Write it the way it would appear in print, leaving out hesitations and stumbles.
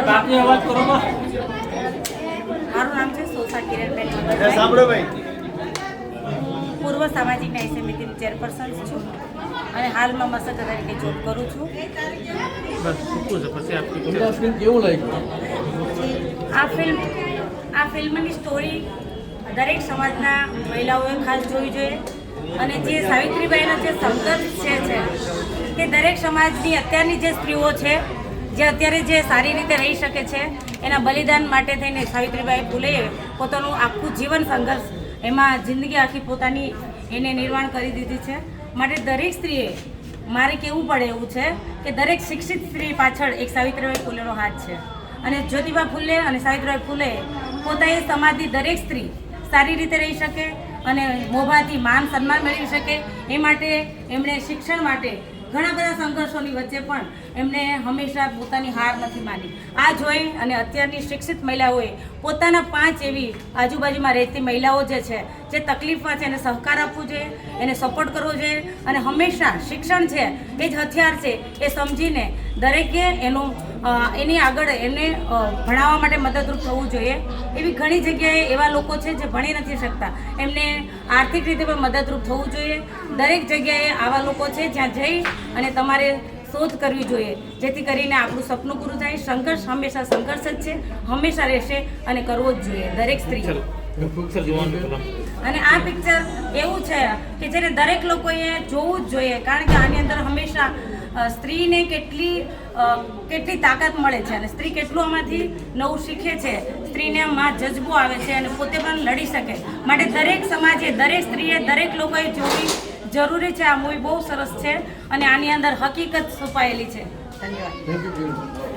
બાપની અવાજ કરો તો. મારું નામ છે સોસા કિરણબેન સાંભળો ભાઈ. પૂર્વ સામાજિક ન્યાય સમિતિની ચેરપર્સન છું અને હાલમાં મસક તરીકે જોબ કરું છું. બસ મૂકવું છે પછી આપની તમને આ ફિલ્મ કેવું લાગ્યું? આ ફિલ્મની સ્ટોરી દરેક સમાજના મહિલાઓએ ખાસ જોવી જોઈએ અને જે સાવિત્રીબાઈનો જે સંઘર્ષ છે કે દરેક સમાજની અત્યારની જે સ્ત્રીઓ છે જે અત્યારે જે સારી રીતે રહી શકે છે એના બલિદાન માટે થઈને સાવિત્રીબાઈ ફૂલેએ પોતાનું આખું જીવન સંઘર્ષ એમાં જિંદગી આખી પોતાની એને નિર્માણ કરી દીધી છે. માટે દરેક સ્ત્રીએ મારે કહેવું પડે એવું છે કે દરેક શિક્ષિત સ્ત્રી પાછળ એક સાવિત્રીબાઈ ફૂલેનો હાથ છે અને જ્યોતિબા ફૂલે અને સાવિત્રીબાઈ ફૂલે પોતાએ સમાજની દરેક સ્ત્રી સારી રીતે રહી શકે અને મોભાથી માન સન્માન મેળવી શકે એ માટે એમણે શિક્ષણ માટે ઘણા બધા સંઘર્ષોની વચ્ચે પણ એમણે હંમેશા પોતાની હાર નથી માની. આ જોઈ અને અત્યારની શિક્ષિત મહિલાઓએ પોતાના 5 એવી આજુબાજુમાં રહેતી મહિલાઓ જે છે જે તકલીફમાં છે એને સહકાર આપવો જોઈએ, એને સપોર્ટ કરવો જોઈએ અને હંમેશા શિક્ષણ છે એ જ હથિયાર છે એ સમજીને દરેકે એની આગળ એને ભણાવવા માટે મદદરૂપ થવું જોઈએ. એવી ઘણી જગ્યાએ એવા લોકો છે જે ભણી નથી શકતા, એમને આર્થિક રીતે પણ મદદરૂપ થવું જોઈએ. દરેક જગ્યાએ આવા લોકો છે જ્યાં જઈ અને તમારે શોધ કરવી જોઈએ જેથી કરીને આપણું સપનું પૂરું થાય. સંઘર્ષ હંમેશા સંઘર્ષ જ છે, હંમેશા રહેશે અને કરવો જ જોઈએ દરેક સ્ત્રી. પિક્ચર જોવાનું પેલા. અને આ પિક્ચર એવું છે કે જેને દરેક લોકોએ જોવું જ જોઈએ કારણ કે આની અંદર હંમેશા સ્ત્રીને કેટલી તાકાત મળે છે અને સ્ત્રી કેટલું આમાંથી નવું શીખે છે. સ્ત્રીને માં જજબો આવે છે અને પોતે પણ લડી શકે. માટે દરેક સમાજે, દરેક સ્ત્રીએ, દરેક લોકોએ જોવી જરૂરી છે. આ મૂવી બહુ સરસ છે અને આની અંદર હકીકત છુપાયેલી છે. ધન્યવાદ. Thank you.